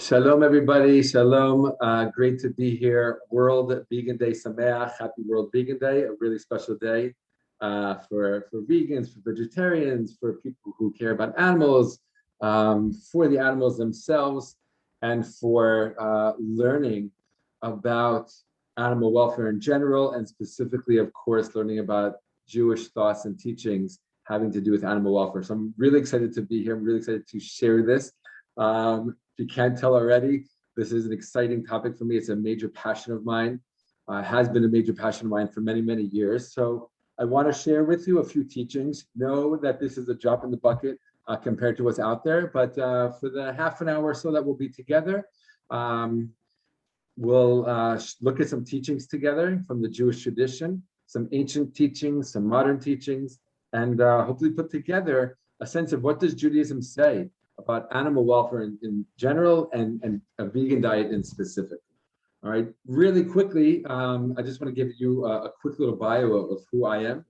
Shalom, everybody. Shalom. Great to be here. World Vegan Day Sameach. Happy World Vegan Day. A really special day for vegans, for vegetarians, for people who care about animals, for the animals themselves, and for learning about animal welfare in general, and specifically, of course, learning about Jewish thoughts and teachings having to do with animal welfare. So I'm really excited to be here. I'm really excited to share this. If you can't tell already, this is an exciting topic for me. It's a major passion of mine. Has been a major passion of mine for many, many years. So I want to share with you a few teachings. Know that this is a drop in the bucket compared to what's out there. But for the half an hour or so that we'll be together, we'll look at some teachings together from the Jewish tradition, some ancient teachings, some modern teachings, and hopefully put together a sense of what does Judaism say about animal welfare in general and a vegan diet in specific. All right, really quickly, I just want to give you a quick little bio of who I am.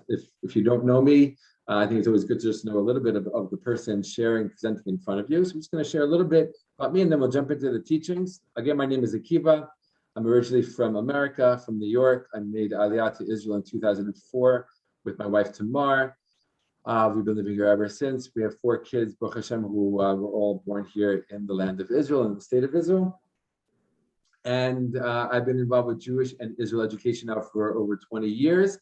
If you don't know me, I think it's always good to just know a little bit of the person sharing, presenting in front of you. So I'm just going to share a little bit about me, and then we'll jump into the teachings. Again, my name is Akiva. I'm originally from America, from New York. I made Aliyah to Israel in 2004 with my wife, Tamar. We've been living here ever since. We have 4 kids, Baruch Hashem, who were all born here in the land of Israel, in the state of Israel. And I've been involved with Jewish and Israel education now for over 20 years.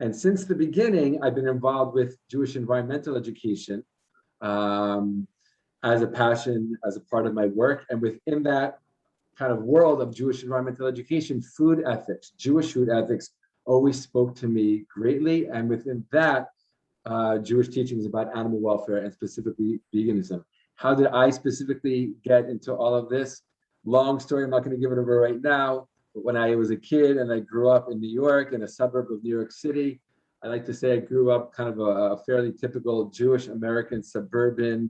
And since the beginning, I've been involved with Jewish environmental education as a passion, as a part of my work. And within that kind of world of Jewish environmental education, food ethics, Jewish food ethics always spoke to me greatly. And within that, Jewish teachings about animal welfare and specifically veganism. How did I specifically get into all of this? Long story, I'm not going to give it over right now, but when I was a kid and I grew up in New York, in a suburb of New York City, I like to say I grew up kind of a fairly typical Jewish American suburban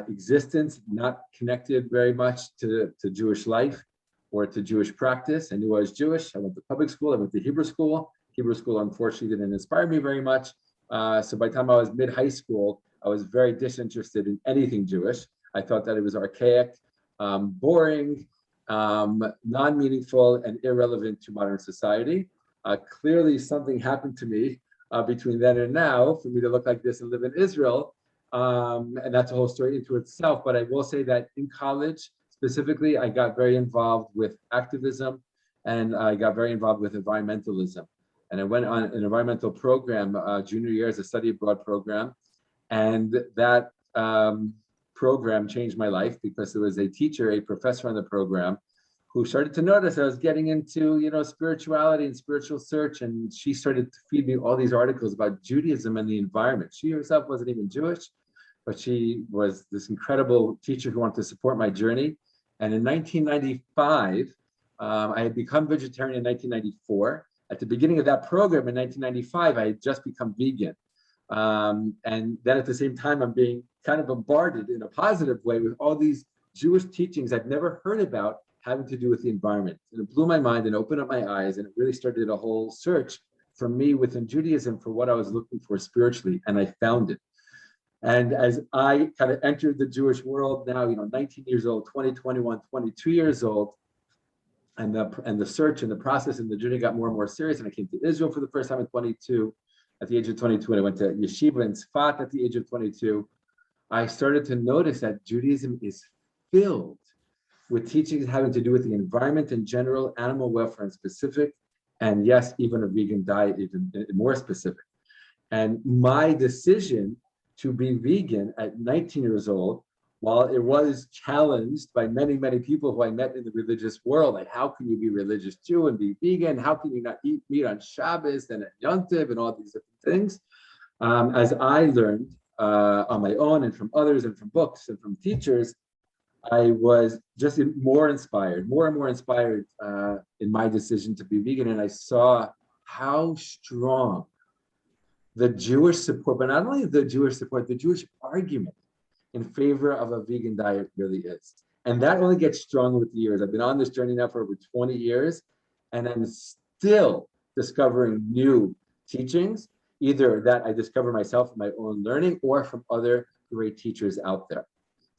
existence, not connected very much to Jewish life or to Jewish practice. I knew I was Jewish. I went to public school. I went to Hebrew school. Hebrew school, unfortunately, didn't inspire me very much. So by the time I was mid-high school, I was very disinterested in anything Jewish. I thought that it was archaic, boring, non-meaningful, and irrelevant to modern society. Clearly, something happened to me between then and now for me to look like this and live in Israel. And that's a whole story into itself. But I will say that in college, specifically, I got very involved with activism, and I got very involved with environmentalism. And I went on an environmental program junior year as a study abroad program. And that program changed my life because there was a teacher, a professor on the program, who started to notice I was getting into, spirituality and spiritual search. And she started to feed me all these articles about Judaism and the environment. She herself wasn't even Jewish, but she was this incredible teacher who wanted to support my journey. And in 1995, I had become vegetarian in 1994. At the beginning of that program in 1995, I had just become vegan. And then at the same time, I'm being kind of bombarded in a positive way with all these Jewish teachings I've never heard about having to do with the environment. And it blew my mind and opened up my eyes, and it really started a whole search for me within Judaism for what I was looking for spiritually, and I found it. And as I kind of entered the Jewish world now, 19 years old, 20, 21, 22 years old, and the search and the process and the journey got more and more serious. And I came to Israel for the first time at 22, at the age of 22, and I went to yeshiva in Sfat at the age of 22. I started to notice that Judaism is filled with teachings having to do with the environment in general, animal welfare in specific, and yes, even a vegan diet, even more specific. And my decision to be vegan at 19 years old, while it was challenged by many, many people who I met in the religious world, like how can you be a religious Jew and be vegan? How can you not eat meat on Shabbos and at Yom Tov and all these different things? As I learned on my own and from others and from books and from teachers, I was just more and more inspired in my decision to be vegan. And I saw how strong the Jewish support, but not only the Jewish support, the Jewish argument in favor of a vegan diet really is. And that only gets stronger with the years. I've been on this journey now for over 20 years, and I'm still discovering new teachings, either that I discover myself in my own learning or from other great teachers out there.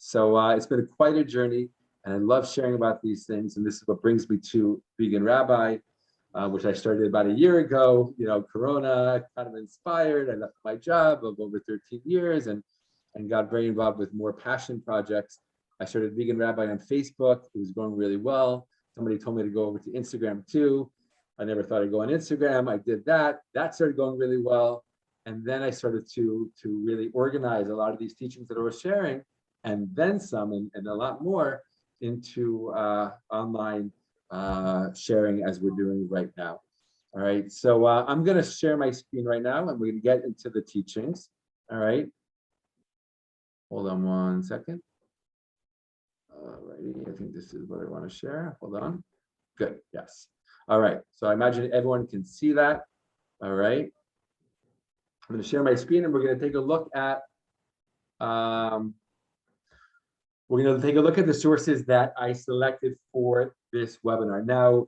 So it's been quite a journey, and I love sharing about these things. And this is what brings me to Vegan Rabbi, which I started about a year ago. Corona kind of inspired. I left my job of over 13 years and got very involved with more passion projects. I started Vegan Rabbi on Facebook. It was going really well. Somebody told me to go over to Instagram too. I never thought I'd go on Instagram. I did that. That started going really well. And then I started to really organize a lot of these teachings that I was sharing, and then some and a lot more into online sharing as we're doing right now. All right, so I'm going to share my screen right now, and we're going to get into the teachings. All right, hold on one second. All righty, I think this is what I want to share. Hold on. Good, yes. All right, so I imagine everyone can see that. All right, I'm going to share my screen, and we're going to take a look at the sources that I selected for this webinar. Now,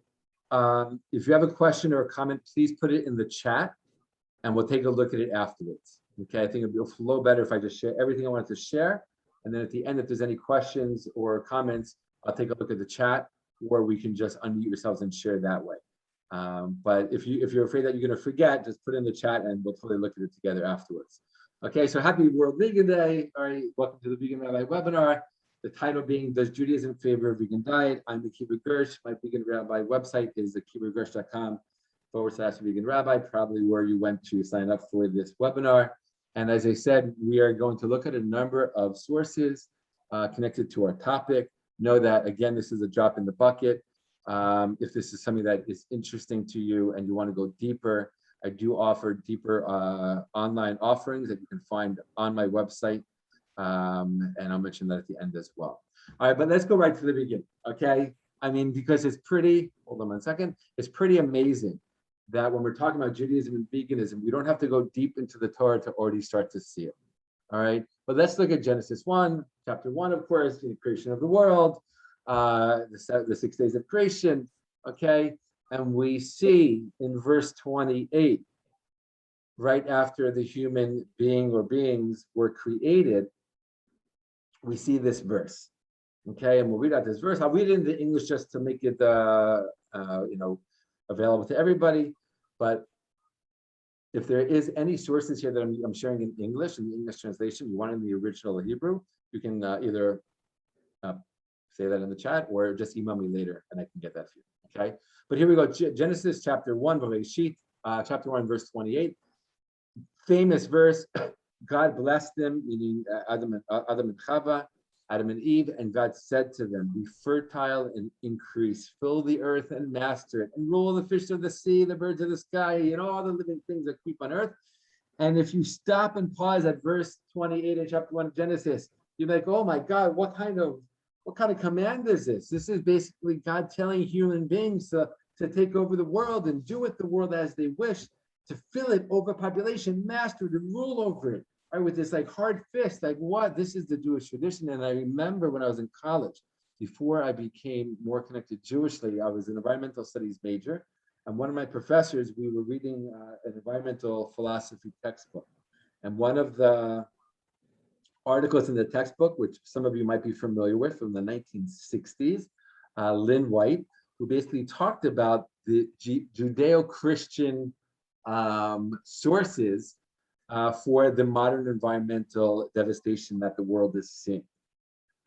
if you have a question or a comment, please put it in the chat, and we'll take a look at it afterwards. Okay, I think it'll flow better if I just share everything I wanted to share, and then at the end, if there's any questions or comments, I'll take a look at the chat, or we can just unmute yourselves and share that way. But if you're afraid that you're going to forget, just put it in the chat, and we'll totally look at it together afterwards. Okay, so happy World Vegan Day. All right, welcome to the Vegan Rabbi webinar. The title being, Does Judaism Favor a Vegan Diet? I'm the Kibbutz Gersh. My Vegan Rabbi website is the kibbutzgersh.com/Vegan Rabbi, probably where you went to sign up for this webinar. And as I said, we are going to look at a number of sources connected to our topic. Know that, again, this is a drop in the bucket. If this is something that is interesting to you and you want to go deeper, I do offer deeper online offerings that you can find on my website. And I'll mention that at the end as well. All right, but let's go right to the beginning, okay? I mean, because it's pretty, hold on one second, it's pretty amazing that when we're talking about Judaism and veganism, we don't have to go deep into the Torah to already start to see it, all right? But let's look at Genesis 1, chapter 1, of course, the creation of the world, the 6 days of creation, okay? And we see in verse 28, right after the human being or beings were created, we see this verse, okay? And we'll read out this verse. I'll read it in the English just to make it, available to everybody. But if there is any sources here that I'm sharing in English, in the English translation, you want it in the original Hebrew, you can either say that in the chat or just email me later and I can get that for you, okay? But here we go, Genesis chapter 1, chapter 1, verse 28. Famous verse. God blessed them, meaning Adam and Chava, Adam and Eve, and God said to them, be fertile and increase, fill the earth and master it, and rule the fish of the sea, the birds of the sky, all the living things that creep on earth. And if you stop and pause at verse 28 in chapter 1 of Genesis, you're like, oh my God, what kind of command is this? This is basically God telling human beings to take over the world and do with the world as they wish, to fill it, overpopulation, master it, and rule over it. Right, with this like hard fist, like what? This is the Jewish tradition. And I remember when I was in college, before I became more connected Jewishly, I was an environmental studies major. And one of my professors, we were reading an environmental philosophy textbook. And one of the articles in the textbook, which some of you might be familiar with from the 1960s, Lynn White, who basically talked about the Judeo-Christian sources for the modern environmental devastation that the world is seeing.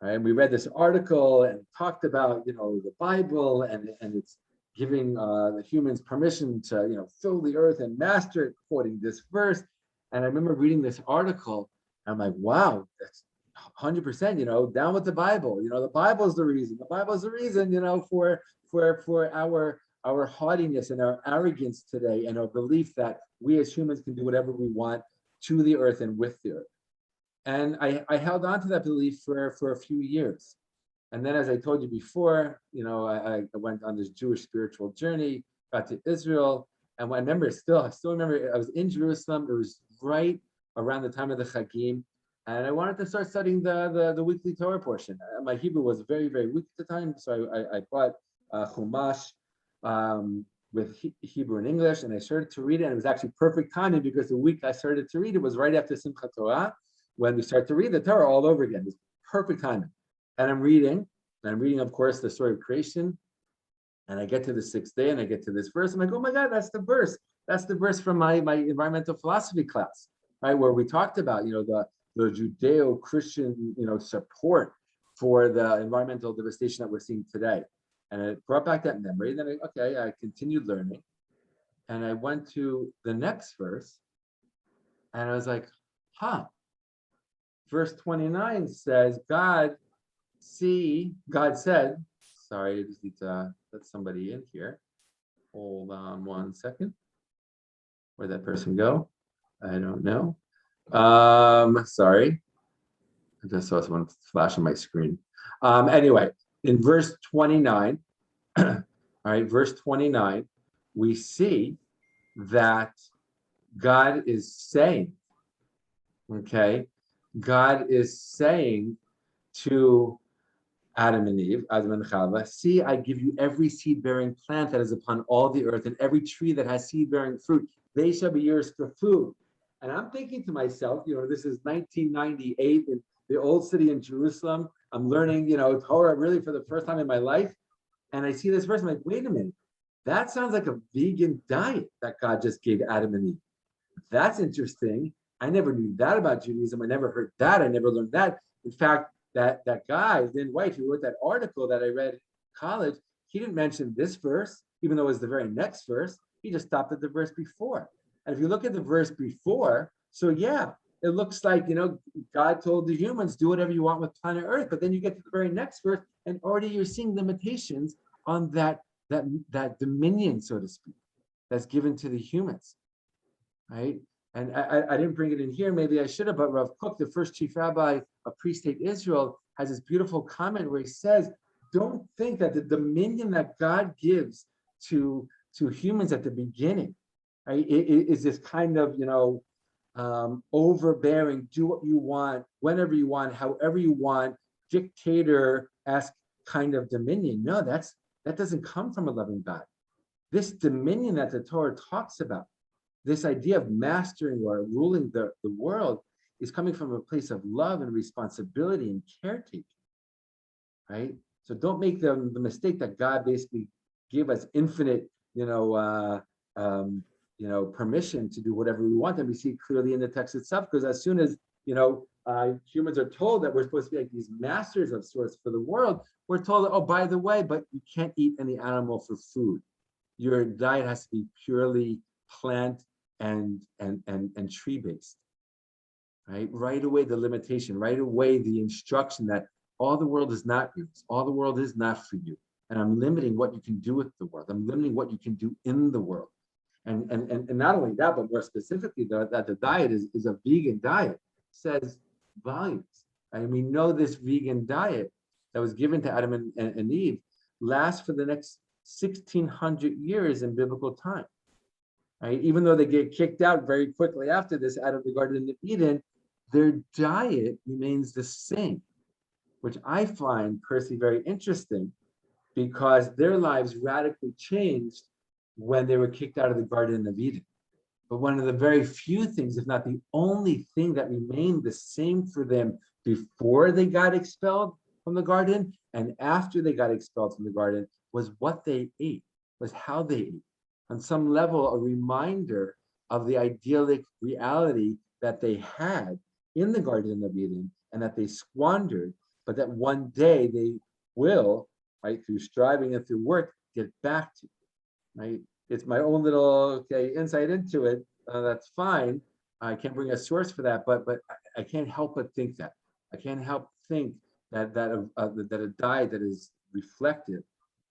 Right? And we read this article and talked about, the Bible and it's giving the humans permission to, fill the earth and master it, quoting this verse. And I remember reading this article, and I'm like, wow, that's 100%, down with the Bible. The Bible is the reason. The Bible is the reason, for our haughtiness and our arrogance today, and our belief that we as humans can do whatever we want to the earth and with the earth. And I held on to that belief for a few years. And then, as I told you before, I went on this Jewish spiritual journey, got to Israel. And I still remember I was in Jerusalem. It was right around the time of the Chagim. And I wanted to start studying the weekly Torah portion. My Hebrew was very, very weak at the time. So I bought Chumash with Hebrew and English, and I started to read it, and it was actually perfect timing because the week I started to read it was right after Simchat Torah, when we start to read the Torah all over again. It was perfect timing. And I'm reading, of course, the story of creation. And I get to the sixth day and I get to this verse. I'm like, oh my God, that's the verse. That's the verse from my environmental philosophy class, right? Where we talked about, the Judeo-Christian, support for the environmental devastation that we're seeing today. And it brought back that memory. Then, I continued learning. And I went to the next verse and I was like, verse 29 says, God said, sorry, I just need to let somebody in here. Hold on 1 second. Where'd that person go? I don't know. Sorry. I just saw someone flash on my screen. Anyway, in verse 29, all right, verse 29, we see that God is saying, God is saying to Adam and Eve, Adam and Chava, see, I give you every seed-bearing plant that is upon all the earth and every tree that has seed-bearing fruit. They shall be yours for food. And I'm thinking to myself, this is 1998 in the old city in Jerusalem. I'm learning, Torah really for the first time in my life. And I see this verse, I'm like, wait a minute. That sounds like a vegan diet that God just gave Adam and Eve. That's interesting. I never knew that about Judaism. I never heard that. I never learned that. In fact, that guy, Lynn White, who wrote that article that I read in college, he didn't mention this verse, even though it was the very next verse. He just stopped at the verse before. And if you look at the verse before, so yeah, it looks like, God told the humans, do whatever you want with planet Earth. But then you get to the very next verse, and already you're seeing limitations on that dominion, so to speak, that's given to the humans, right? And I didn't bring it in here, maybe I should have, but Rav Kook, the first chief rabbi of pre-state Israel, has this beautiful comment where he says, don't think that the dominion that God gives to humans at the beginning, right, is this kind of, overbearing, do what you want, whenever you want, however you want, dictator-esque kind of dominion. No, that doesn't come from a loving God. This dominion that the Torah talks about, this idea of mastering or ruling the world, is coming from a place of love and responsibility and caretaking, right? So don't make the mistake that God basically gave us infinite, permission to do whatever we want. And we see clearly in the text itself, because as soon as, humans are told that we're supposed to be like these masters of sorts for the world, we're told that, oh, by the way, but you can't eat any animal for food. Your diet has to be purely plant and tree-based, right? Right away, the limitation, right away, the instruction that all the world is not yours, all the world is not for you. And I'm limiting what you can do with the world. I'm limiting what you can do in the world. And not only that, but more specifically, that the diet is a vegan diet, says volumes. And we know this vegan diet that was given to Adam and Eve lasts for the next 1,600 years in biblical time. Right? Even though they get kicked out very quickly after this out of the Garden of Eden, their diet remains the same, which I find personally very interesting, because their lives radically changed when they were kicked out of the Garden of Eden. But one of the very few things, if not the only thing, that remained the same for them before they got expelled from the garden and after they got expelled from the garden was what they ate, was how they ate. On some level, a reminder of the idyllic reality that they had in the Garden of Eden and that they squandered, but that one day they will, right, through striving and through work, get back to, right? It's my own little insight into it. That's fine. I can't bring a source for that, but I can't help but think that. I can't help think that a diet that is reflective,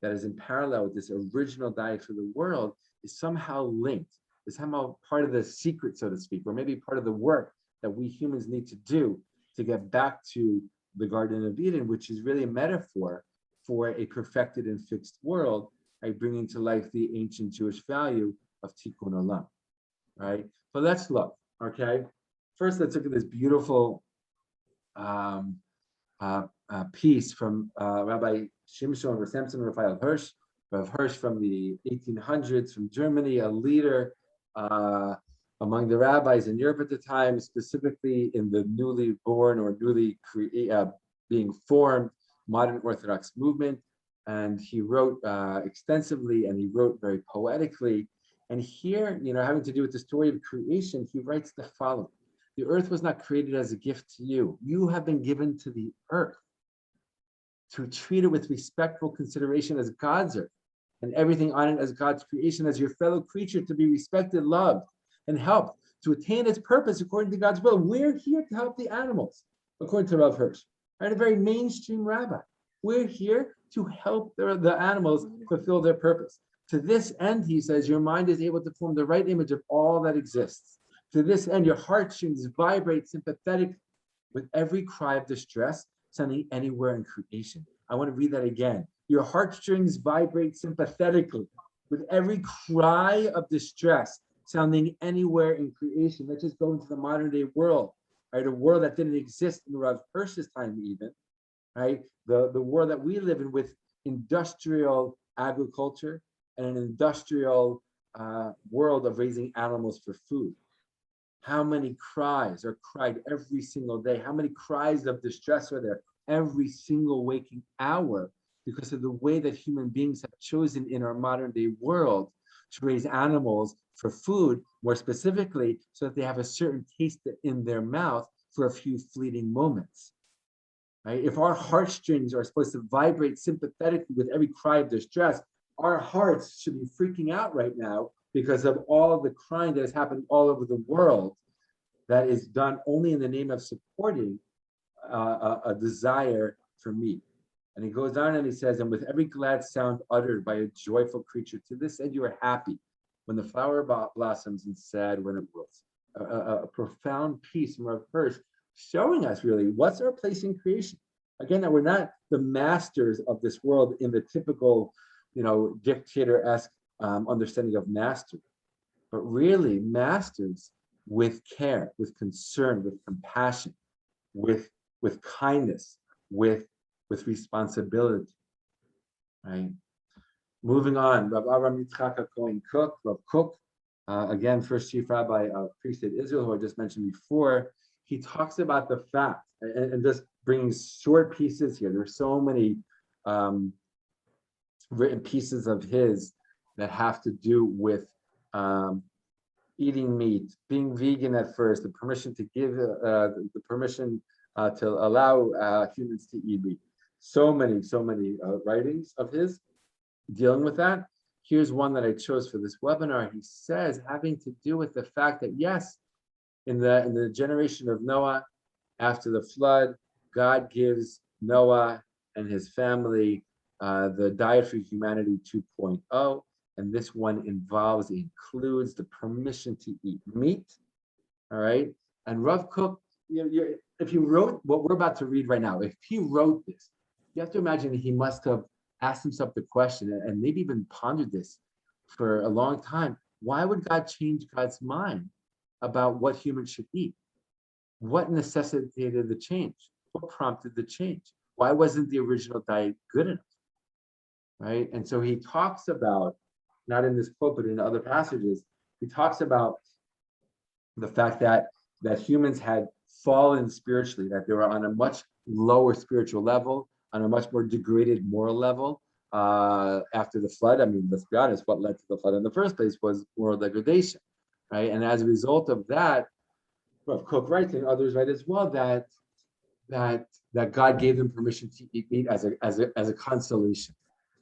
that is in parallel with this original diet for the world, is somehow linked, is somehow part of the secret, so to speak, or maybe part of the work that we humans need to do to get back to the Garden of Eden, which is really a metaphor for a perfected and fixed world, right, bringing to life the ancient Jewish value of Tikkun Olam, right? So let's look, okay? First, let's look at this beautiful piece from Rabbi Shimshon or Samson Raphael Hirsch, Rav Hirsch from the 1800s from Germany, a leader among the rabbis in Europe at the time, specifically in the newly born or newly being formed, modern Orthodox movement. And he wrote extensively, and he wrote very poetically. And here, having to do with the story of creation, he writes the following: the earth was not created as a gift to you. You have been given to the earth to treat it with respectful consideration as God's earth, and everything on it as God's creation, as your fellow creature, to be respected, loved, and helped to attain its purpose according to God's will. We're here to help the animals, according to Rav Hirsch, right? A very mainstream rabbi. We're here to help the animals fulfill their purpose. To this end, he says, your mind is able to form the right image of all that exists. To this end, your heartstrings vibrate sympathetic with every cry of distress sounding anywhere in creation. I want to read that again. Your heartstrings vibrate sympathetically with every cry of distress sounding anywhere in creation. Let's just go into the modern day world, right? A world that didn't exist in Rav Hirsch's time even, right? The world that we live in with industrial agriculture and an industrial world of raising animals for food. How many cries are cried every single day? How many cries of distress are there every single waking hour because of the way that human beings have chosen in our modern day world to raise animals for food, more specifically, so that they have a certain taste in their mouth for a few fleeting moments. Right? If our heartstrings are supposed to vibrate sympathetically with every cry of distress, our hearts should be freaking out right now because of all of the crying that has happened all over the world that is done only in the name of supporting a desire for meat. And he goes on and he says, and with every glad sound uttered by a joyful creature, to this end you are happy when the flower blossoms and sad when it wilts. A profound piece from Rav Hirsch showing us really what's our place in creation. Again, that we're not the masters of this world in the typical, dictator-esque understanding of mastery, but really masters with care, with concern, with compassion, with kindness, with responsibility, right? Moving on, Rav Avraham Yitzchak Cohen Kook, Rav Kook, again, first chief rabbi of Free State Israel, who I just mentioned before, he talks about the fact, and just bringing short pieces here. There's so many written pieces of his that have to do with eating meat, being vegan at first, the permission to give, the permission to allow humans to eat meat. So many writings of his dealing with that. Here's one that I chose for this webinar. He says, having to do with the fact that yes, in the generation of Noah, after the flood, God gives Noah and his family the Diet for Humanity 2.0, and this one includes the permission to eat meat. All right, and Rav Kook, if he wrote what we're about to read right now, if he wrote this, you have to imagine he must have asked himself the question and maybe even pondered this for a long time. Why would God change God's mind about what humans should eat? What necessitated the change? What prompted the change? Why wasn't the original diet good enough? Right? And so he talks about, not in this quote, but in other passages, he talks about the fact that humans had fallen spiritually, that they were on a much lower spiritual level, on a much more degraded moral level after the flood. I mean, let's be honest, what led to the flood in the first place was moral degradation, right? And as a result of that, Rav Kook writes, and others write as well, that God gave them permission to eat meat as a consolation,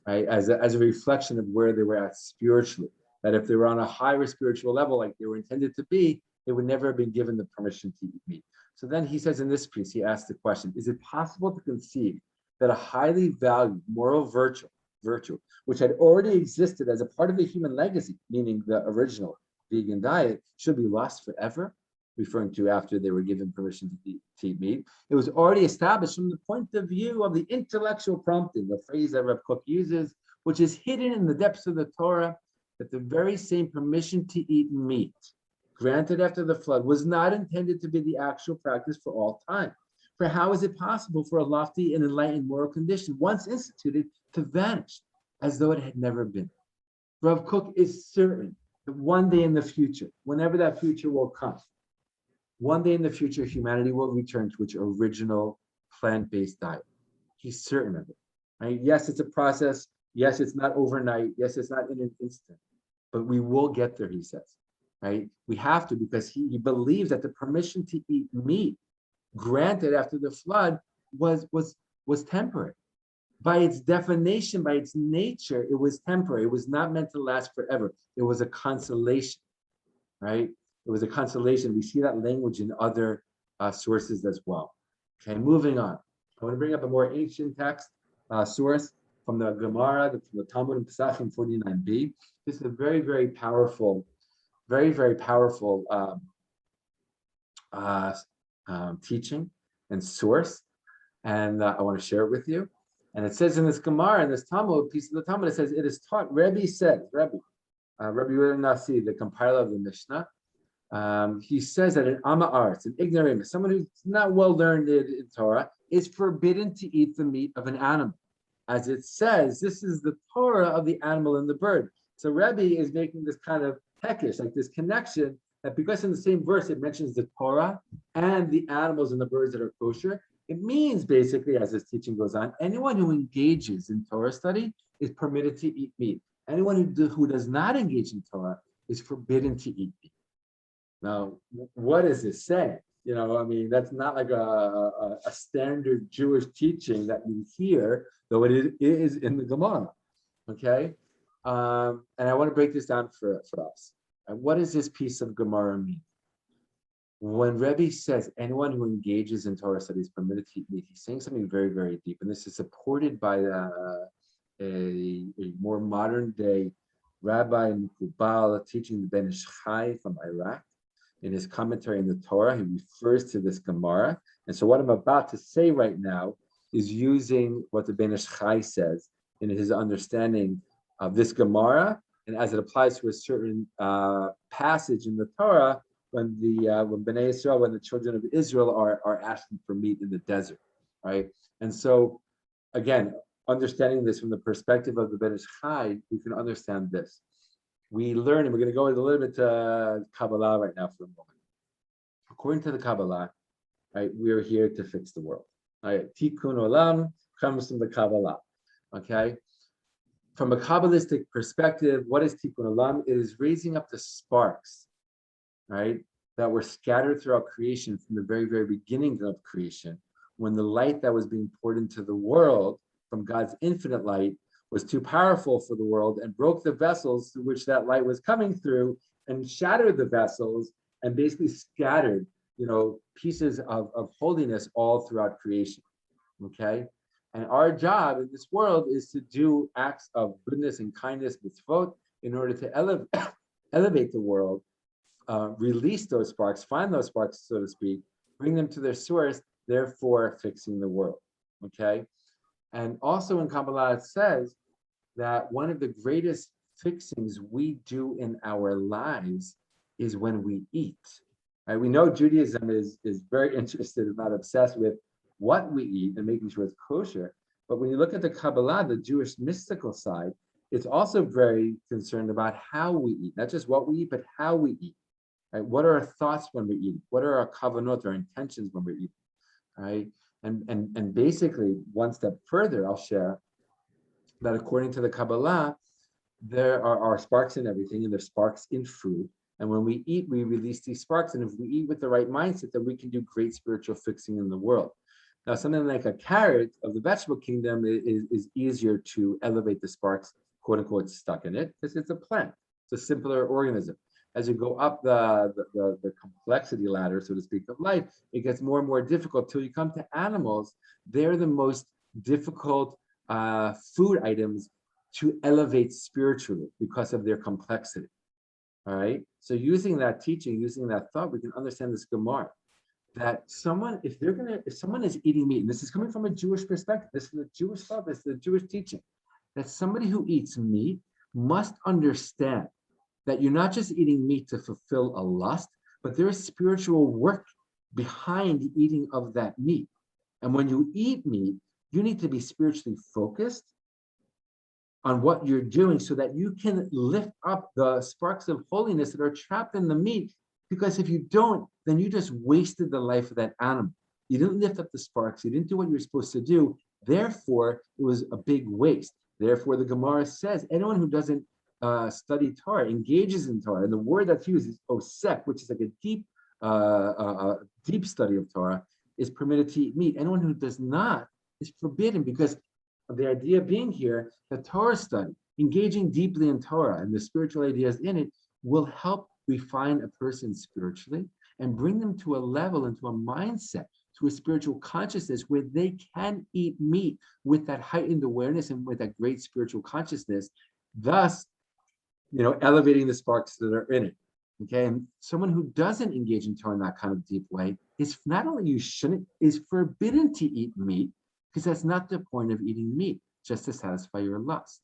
right? As a reflection of where they were at spiritually. That if they were on a higher spiritual level, like they were intended to be, they would never have been given the permission to eat meat. So then he says in this piece, he asks the question, is it possible to conceive that a highly valued moral virtue, which had already existed as a part of the human legacy, meaning the original vegan diet, should be lost forever? Referring to after they were given permission to eat meat. It was already established from the point of view of the intellectual prompting, the phrase that Rabbi Kook uses, which is hidden in the depths of the Torah, that the very same permission to eat meat granted after the flood was not intended to be the actual practice for all time. For how is it possible for a lofty and enlightened moral condition, once instituted, to vanish as though it had never been? Rav Kook is certain that one day in the future, whenever that future will come, one day in the future, humanity will return to its original plant-based diet. He's certain of it, right? Yes, it's a process. Yes, it's not overnight. Yes, it's not in an instant, but we will get there, he says, right? We have to, because he believes that the permission to eat meat granted after the flood was temporary. By its definition, by its nature, it was temporary. It was not meant to last forever. It was a consolation, right? It was a consolation. We see that language in other sources as well. Okay, moving on. I want to bring up a more ancient text source from the Gemara, from the Talmud in Pesachim 49b. This is a very, very powerful, very, very powerful teaching and source, and I want to share it with you. And it says in this Gemara, in this Talmud, piece of the Talmud, it says, it is taught, Rabbi says, Rabbi Nasi, the compiler of the Mishnah, he says that an Amma Aretz, an ignoramus, someone who's not well learned in Torah, is forbidden to eat the meat of an animal. As it says, this is the Torah of the animal and the bird. So Rabbi is making this kind of hekish, like this connection, that because in the same verse it mentions the Torah and the animals and the birds that are kosher, it means basically, as this teaching goes on, anyone who engages in Torah study is permitted to eat meat. Anyone who does not engage in Torah is forbidden to eat meat. Now, what does this say? You know, I mean, that's not like a standard Jewish teaching that you hear, though it is in the Gemara. Okay, and I want to break this down for us. What does this piece of Gemara mean? When Rebbe says anyone who engages in Torah study is permitted to eat meat, he's saying something very, very deep, and this is supported by a more modern day Rabbi Mukubal teaching the Ben Ish Chai from Iraq. In his commentary in the Torah, he refers to this Gemara, and so what I'm about to say right now is using what the Ben Ish Chai says in his understanding of this Gemara, and as it applies to a certain passage in the Torah, when Bnei Israel, when the children of Israel are asking for meat in the desert, right? And so, again, understanding this from the perspective of the Ben Ish Chai, we can understand this. We learn, and we're going to go a little bit to Kabbalah right now for a moment. According to the Kabbalah, right, we are here to fix the world. Right? Tikkun Olam comes from the Kabbalah. Okay. From a Kabbalistic perspective, what is Tikkun Olam? It is raising up the sparks, right, that were scattered throughout creation from the very, very beginning of creation, when the light that was being poured into the world from God's infinite light was too powerful for the world and broke the vessels through which that light was coming through and shattered the vessels and basically scattered, you know, pieces of holiness all throughout creation. Okay. And our job in this world is to do acts of goodness and kindness, mitzvot, in order to elevate the world, release those sparks, find those sparks, so to speak, bring them to their source, therefore fixing the world. Okay. And also in Kabbalah, it says that one of the greatest fixings we do in our lives is when we eat. Right? We know Judaism is very interested and not obsessed with what we eat and making sure it's kosher. But when you look at the Kabbalah, the Jewish mystical side, it's also very concerned about how we eat, not just what we eat, but how we eat. Right? What are our thoughts when we eat? What are our kavanot, our intentions when we eat? Right? And basically, one step further, I'll share that according to the Kabbalah, there are sparks in everything, and there's sparks in food. And when we eat, we release these sparks. And if we eat with the right mindset, then we can do great spiritual fixing in the world. Now, something like a carrot of the vegetable kingdom is easier to elevate the sparks, quote unquote, stuck in it, because it's a plant. It's a simpler organism. As you go up the complexity ladder, so to speak, of life, it gets more and more difficult till you come to animals. They're the most difficult food items to elevate spiritually because of their complexity. All right. So using that teaching, using that thought, we can understand this Gemara. That someone, if someone is eating meat, and this is coming from a Jewish perspective, this is a Jewish thought, this is a Jewish teaching, that somebody who eats meat must understand that you're not just eating meat to fulfill a lust, but there is spiritual work behind the eating of that meat. And when you eat meat, you need to be spiritually focused on what you're doing so that you can lift up the sparks of holiness that are trapped in the meat. Because if you don't, then you just wasted the life of that animal. You didn't lift up the sparks. You didn't do what you were supposed to do. Therefore, it was a big waste. Therefore, the Gemara says anyone who doesn't study Torah, engages in Torah, and the word that's used is osek, which is like a deep study of Torah, is permitted to eat meat. Anyone who does not is forbidden, because of the idea being here that Torah study, engaging deeply in Torah and the spiritual ideas in it, will help refine a person spiritually and bring them to a level and to a mindset, to a spiritual consciousness where they can eat meat with that heightened awareness and with that great spiritual consciousness, thus, elevating the sparks that are in it. Okay, and someone who doesn't engage in Torah in that kind of deep way is not only is forbidden to eat meat, because that's not the point of eating meat, just to satisfy your lust.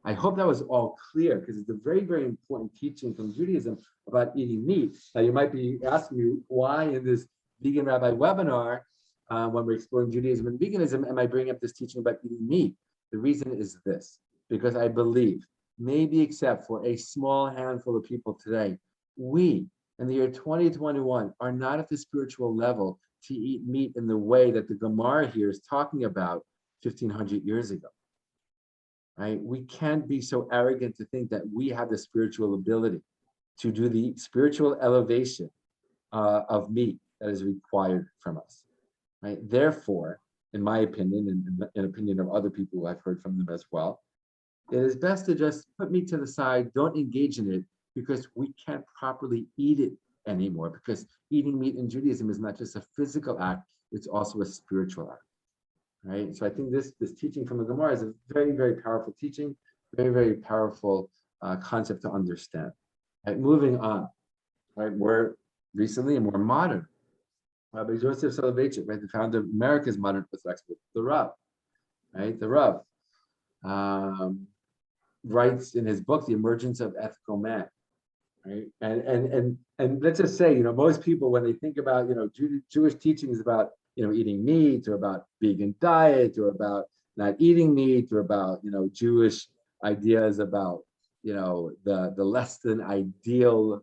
I hope that was all clear, because it's a very, very important teaching from Judaism about eating meat. Now, you might be asking me why in this Vegan Rabbi webinar, when we're exploring Judaism and veganism, am I bringing up this teaching about eating meat? The reason is this, because I believe, maybe except for a small handful of people today, we, in the year 2021, are not at the spiritual level to eat meat in the way that the Gemara here is talking about 1,500 years ago. Right? We can't be so arrogant to think that we have the spiritual ability to do the spiritual elevation of meat that is required from us. Right? Therefore, in my opinion, and in opinion of other people who I've heard from them as well, it is best to just put meat to the side, don't engage in it, because we can't properly eat it anymore. Because eating meat in Judaism is not just a physical act, it's also a spiritual act. Right? So I think this teaching from the Gemara is a very, very powerful teaching, very, very powerful concept to understand. Right? Moving on, right? More recently and more modern. Rabbi Joseph Soloveitchik, right, the founder of America's modern Orthodox book, the Rav, right? The Rav writes in his book, The Emergence of Ethical Man, right? And let's just say, most people, when they think about, Jewish teachings about, eating meat, or about vegan diet, or about not eating meat, or about, Jewish ideas about, the less than ideal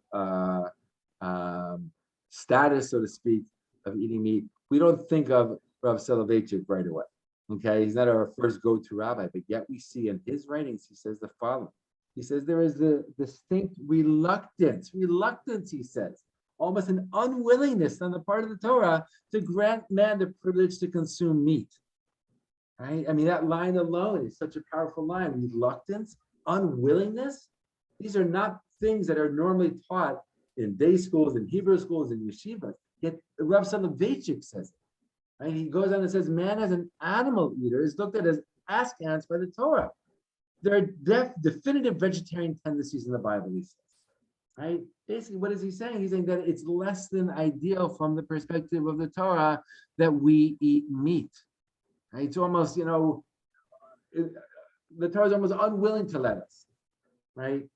status, so to speak, of eating meat, we don't think of Rav Soloveitchik right away. Okay, he's not our first go-to rabbi, but yet we see in his writings, he says the following. He says there is the distinct reluctance, he says, almost an unwillingness on the part of the Torah to grant man the privilege to consume meat. Right? I mean, that line alone is such a powerful line. Reluctance, unwillingness. These are not things that are normally taught in day schools, in Hebrew schools, in yeshivas. Yet Rav Soloveitchik says it. Right? He goes on and says, man as an animal eater is looked at as askance by the Torah. There are definitive vegetarian tendencies in the Bible, he says. Right? Basically, what is he saying? He's saying that it's less than ideal from the perspective of the Torah that we eat meat. Right? It's almost, the Torah is almost unwilling to let us. Right?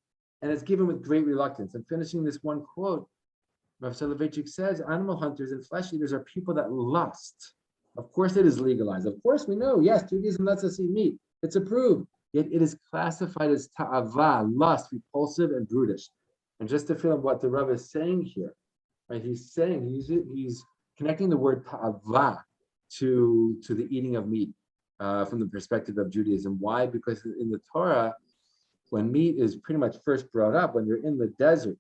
And it's given with great reluctance. And finishing this one quote, Rav Soloveitchik says, animal hunters and flesh eaters are people that lust. Of course it is legalized. Of course we know, yes, Judaism lets us eat meat. It's approved. Yet it is classified as ta'ava, lust, repulsive and brutish. And just to feel what the Rav is saying here, right? He's saying, he's connecting the word ta'ava to the eating of meat from the perspective of Judaism. Why? Because in the Torah, when meat is pretty much first brought up, when you're in the desert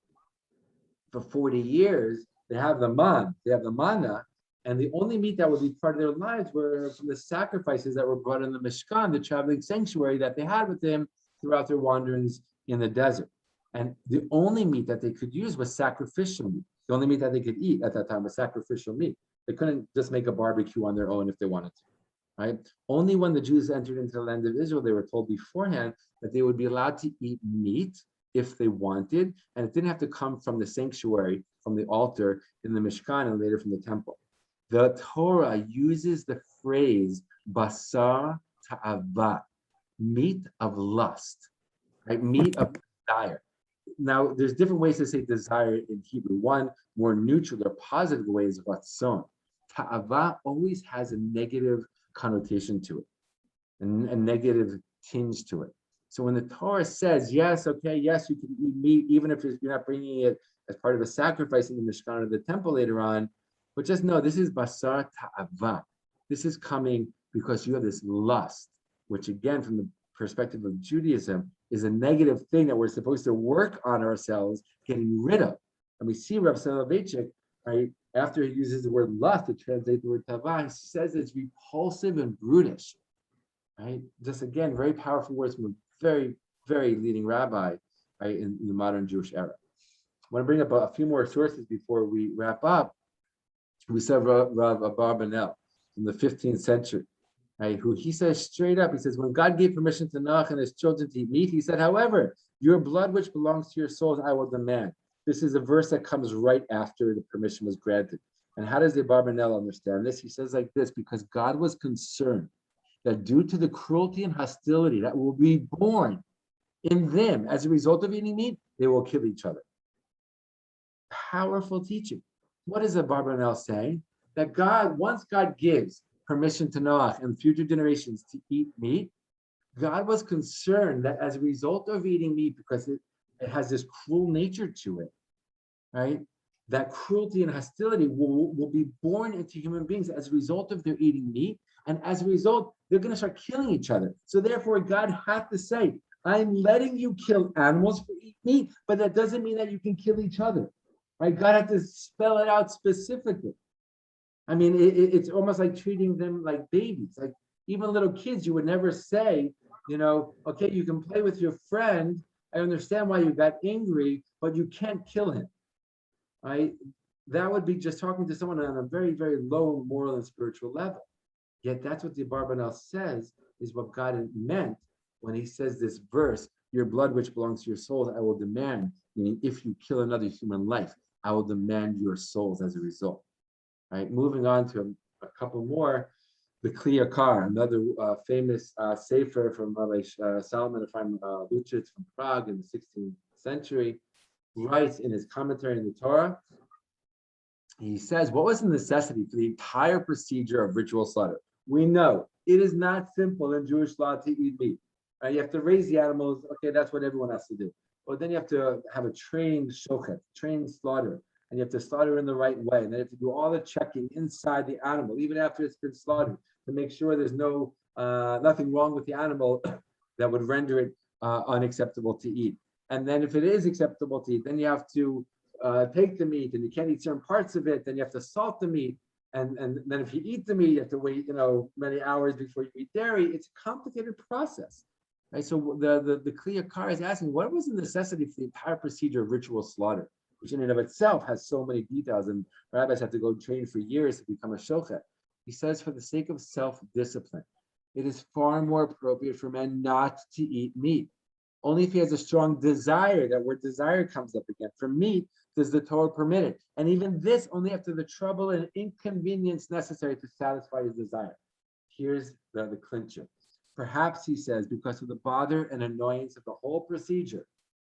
for 40 years, they have the manna, and the only meat that would be part of their lives were from the sacrifices that were brought in the Mishkan, the traveling sanctuary that they had with them throughout their wanderings in the desert. And the only meat that they could use was sacrificial meat. The only meat that they could eat at that time was sacrificial meat. They couldn't just make a barbecue on their own if they wanted to, right? Only when the Jews entered into the land of Israel, they were told beforehand that they would be allowed to eat meat if they wanted, and it didn't have to come from the sanctuary, from the altar in the Mishkan, and later from the temple. The Torah uses the phrase basar ta'ava, meat of lust, right? Meat of desire. Now, there's different ways to say desire in Hebrew. One, more neutral or positive way is ratzon. Ta'ava always has a negative connotation to it, and a negative tinge to it. So when the Torah says, yes, okay, yes, you can eat meat, even if you're not bringing it as part of a sacrifice in the Mishkan or the temple later on, But just know this is basar ta'ava. This is coming because you have this lust, which again, from the perspective of Judaism, is a negative thing that we're supposed to work on ourselves getting rid of. And we see Rav Soloveitchik, right, after he uses the word lust to translate the word tava, he says it's repulsive and brutish, right? Just again, very powerful words from a very, very leading rabbi, right, in the modern Jewish era. I want to bring up a few more sources before we wrap up. We saw Rav Abarbanel from the 15th century, right, who he says straight up, he says, when God gave permission to Noach and his children to eat meat, he said, however, your blood which belongs to your souls, I will demand. This is a verse that comes right after the permission was granted. And how does the Abarbanel understand this? He says like this, because God was concerned that due to the cruelty and hostility that will be born in them as a result of eating meat, they will kill each other. Powerful teaching. What is Abarbanel saying? That God, once God gives permission to Noach and future generations to eat meat, God was concerned that as a result of eating meat, because it has this cruel nature to it, right? That cruelty and hostility will be born into human beings as a result of their eating meat. And as a result, they're going to start killing each other. So therefore, God had to say, I'm letting you kill animals for eat meat, but that doesn't mean that you can kill each other, right? God had to spell it out specifically. I mean, it's almost like treating them like babies. Like even little kids, you would never say, okay, you can play with your friend. I understand why you got angry, but you can't kill him, right? That would be just talking to someone on a very, very low moral and spiritual level. Yet that's what the Abarbanel says is what God meant when he says this verse, your blood which belongs to your souls, I will demand, meaning if you kill another human life, I will demand your souls as a result. Right, moving on to a couple more, the Kli Yakar, another famous sefer from Rabbi Solomon Ephraim Luchitz from Prague in the 16th century, writes in his commentary in the Torah, he says, what was the necessity for the entire procedure of ritual slaughter? We know it is not simple in Jewish law to eat meat. Right? You have to raise the animals. Okay, that's what everyone has to do. But then you have to have a trained shochet, trained slaughter. And you have to slaughter in the right way. And then you have to do all the checking inside the animal, even after it's been slaughtered, to make sure there's nothing wrong with the animal that would render it unacceptable to eat. And then if it is acceptable to eat, then you have to take the meat and you can't eat certain parts of it. Then you have to salt the meat. And then if you eat the meat, you have to wait, many hours before you eat dairy. It's a complicated process. Right? So the Kli Yakar is asking, what was the necessity for the entire procedure of ritual slaughter, which in and of itself has so many details, and rabbis have to go train for years to become a shochet. He says, for the sake of self-discipline, it is far more appropriate for man not to eat meat. Only if he has a strong desire, that word desire comes up again, for meat does the Torah permit it. And even this only after the trouble and inconvenience necessary to satisfy his desire. Here's the clincher. Perhaps, he says, because of the bother and annoyance of the whole procedure,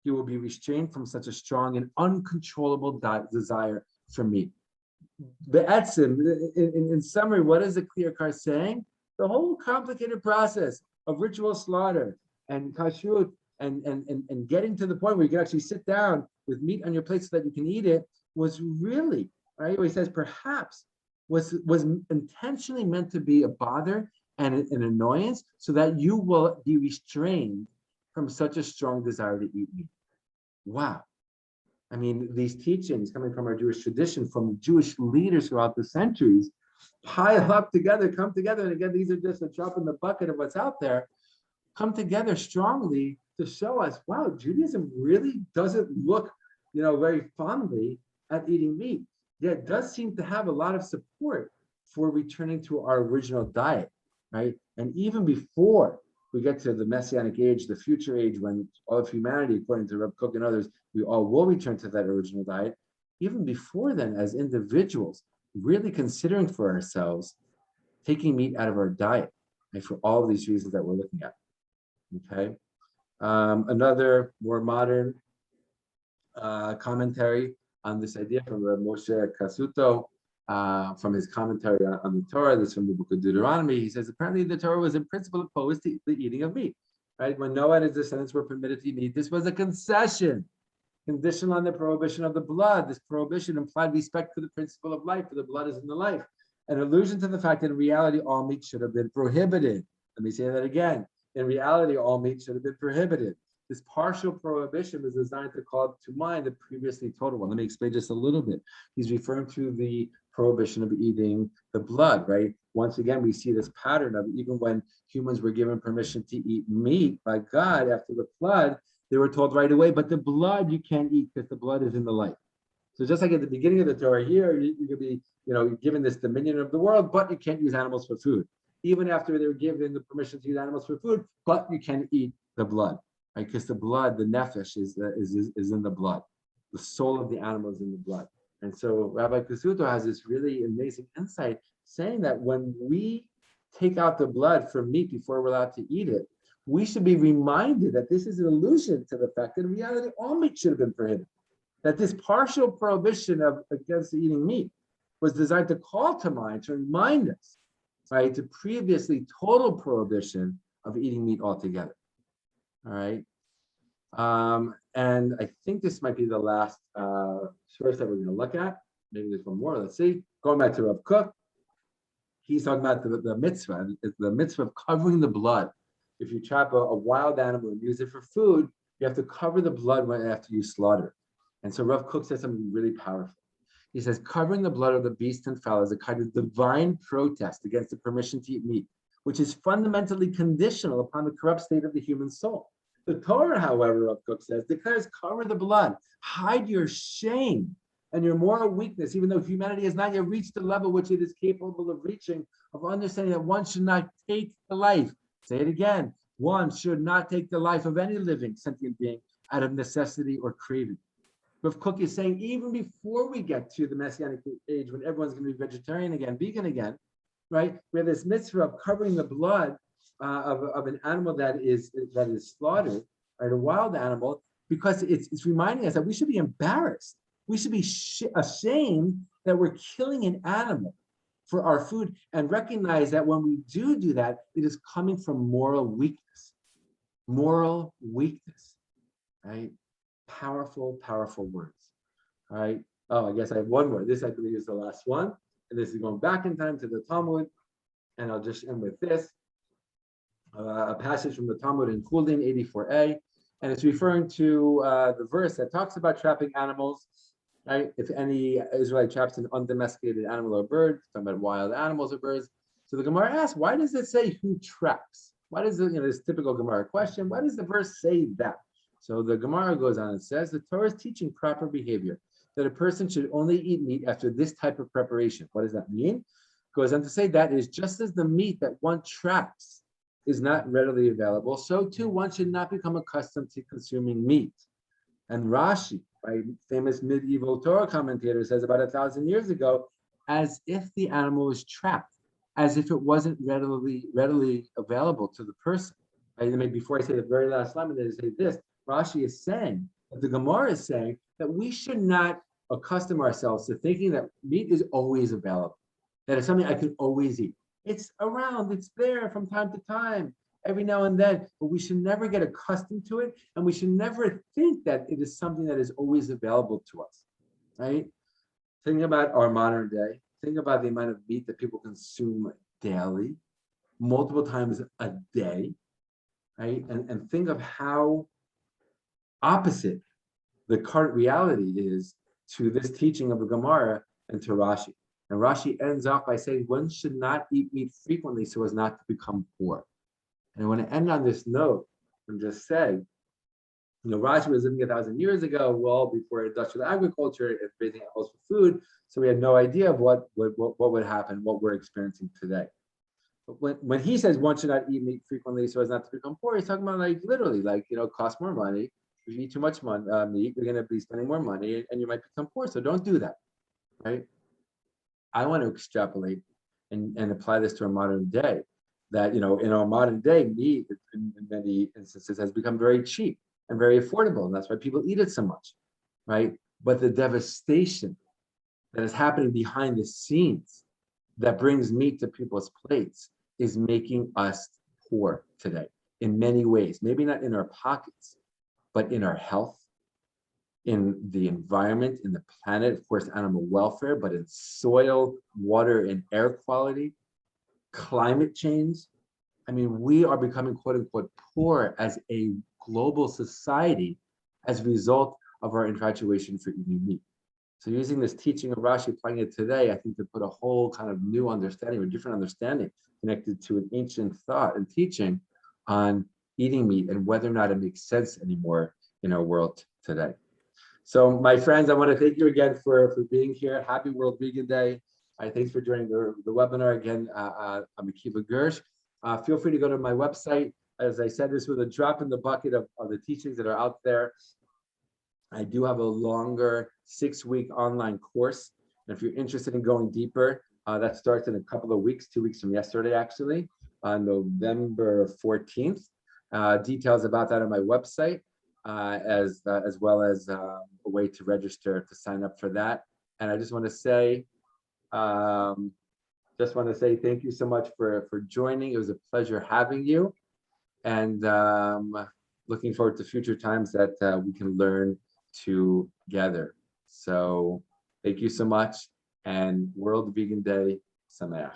he will be restrained from such a strong and uncontrollable desire for meat. In summary, what is the Kli Yakar saying? The whole complicated process of ritual slaughter and kashrut and getting to the point where you can actually sit down with meat on your plate so that you can eat it was really, right? He says perhaps was intentionally meant to be a bother and an annoyance so that you will be restrained from such a strong desire to eat meat. Wow. I mean, these teachings coming from our Jewish tradition, from Jewish leaders throughout the centuries, pile up together, come together. And again, these are just a drop in the bucket of what's out there, come together strongly to show us, wow, Judaism really doesn't look, very fondly at eating meat. Yet it does seem to have a lot of support for returning to our original diet, right? And even before we get to the Messianic age, the future age, when all of humanity, according to Rabbi Kook and others, we all will return to that original diet. Even before then, as individuals, really considering for ourselves, taking meat out of our diet, and for all of these reasons that we're looking at. Okay. Another more modern commentary on this idea from Rabbi Moshe Kasuto, from his commentary on the Torah, that's from the book of Deuteronomy. He says, apparently the Torah was in principle opposed to the eating of meat, right? When Noah and his descendants were permitted to eat meat, this was a concession conditional on the prohibition of the blood. This prohibition implied respect for the principle of life, for the blood is in the life. An allusion to the fact that in reality, all meat should have been prohibited. Let me say that again. In reality, all meat should have been prohibited. This partial prohibition was designed to call to mind the previously total one. Let me explain just a little bit. He's referring to the prohibition of eating the blood, right? Once again, we see this pattern of even when humans were given permission to eat meat by God after the flood, they were told right away, but the blood you can't eat because the blood is in the life. So just like at the beginning of the Torah here, you could be, given this dominion of the world, but you can't use animals for food. Even after they were given the permission to use animals for food, but you can eat the blood, right? Because the blood, the nefesh, is in the blood. The soul of the animal is in the blood. And so Rabbi Kook has this really amazing insight saying that when we take out the blood from meat before we're allowed to eat it, we should be reminded that this is an allusion to the fact that in reality, all meat should have been prohibited. That this partial prohibition against eating meat was designed to call to mind, to remind us, right, to previously total prohibition of eating meat altogether. All right. And I think this might be the last source that we're going to look at. Maybe there's one more. Let's see. Going back to Rabbi Kook, he's talking about the mitzvah of covering the blood. If you trap a wild animal and use it for food, you have to cover the blood after you slaughter it. And so Rabbi Kook says something really powerful. He says, covering the blood of the beast and fowl is a kind of divine protest against the permission to eat meat, which is fundamentally conditional upon the corrupt state of the human soul. The Torah, however, Rabbi Kook says, declares cover the blood, hide your shame and your moral weakness, even though humanity has not yet reached the level which it is capable of reaching, of understanding that one should not take the life. Say it again. One should not take the life of any living sentient being out of necessity or craving. Rabbi Kook is saying even before we get to the Messianic age, when everyone's going to be vegetarian again, vegan again, right? We have this mitzvah of covering the blood of an animal that is slaughtered, right? A wild animal, because it's reminding us that we should be embarrassed. We should be ashamed that we're killing an animal for our food, and recognize that when we do that, it is coming from moral weakness. Moral weakness, right? Powerful, powerful words, all right? Oh, I guess I have one more. This, I believe, is the last one. And this is going back in time to the Talmud. And I'll just end with this. A passage from the Talmud in Chulin 84a. And it's referring to the verse that talks about trapping animals, right? If any Israelite traps an undomesticated animal or bird, talking about wild animals or birds. So the Gemara asks, why does it say who traps? Why does it, this typical Gemara question, why does the verse say that? So the Gemara goes on and says, the Torah is teaching proper behavior, that a person should only eat meat after this type of preparation. What does that mean? Goes on to say that is just as the meat that one traps is not readily available, so too one should not become accustomed to consuming meat. And Rashi, right, famous medieval Torah commentator, says about 1,000 years ago, as if the animal was trapped, as if it wasn't readily available to the person. Right? And before I say the very last line, I say this. Rashi is saying, that the Gemara is saying, that we should not accustom ourselves to thinking that meat is always available, that it's something I can always eat. It's around, it's there from time to time, every now and then, but we should never get accustomed to it, and we should never think that it is something that is always available to us, right? Think about our modern day. Think about the amount of meat that people consume daily, multiple times a day, right? And think of how opposite the current reality is to this teaching of the Gemara and to Rashi. And Rashi ends off by saying one should not eat meat frequently so as not to become poor. And I want to end on this note and just say, Rashi was living 1,000 years ago, well before industrial agriculture and raising animals for food, so we had no idea of what would happen, what we're experiencing today. But when he says one should not eat meat frequently so as not to become poor, he's talking about literally, cost more money. If you eat too much meat, you're going to be spending more money and you might become poor. So don't do that, right? I want to extrapolate and apply this to our modern day, that, in our modern day, meat in many instances has become very cheap and very affordable. And that's why people eat it so much, right? But the devastation that is happening behind the scenes that brings meat to people's plates is making us poor today in many ways. Maybe not in our pockets, but in our health, in the environment, in the planet, of course, animal welfare, but in soil, water, and air quality, climate change. I mean, we are becoming quote unquote poor as a global society as a result of our infatuation for eating meat. So using this teaching of Rashi, applying it today, I think to put a whole kind of new understanding or different understanding connected to an ancient thought and teaching on eating meat and whether or not it makes sense anymore in our world today. So my friends, I want to thank you again for being here. Happy World Vegan Day. Thanks for joining the webinar again. I'm Akiva Gersh. Feel free to go to my website. As I said, this was a drop in the bucket of the teachings that are out there. I do have a longer 6-week online course. And if you're interested in going deeper, that starts in a couple of weeks, 2 weeks from yesterday, actually, on November 14th. Details about that on my website, as well as a way to register to sign up for that. And I just want to say, thank you so much for joining. It was a pleasure having you, and looking forward to future times that we can learn together. So thank you so much, and World Vegan Day Sameach.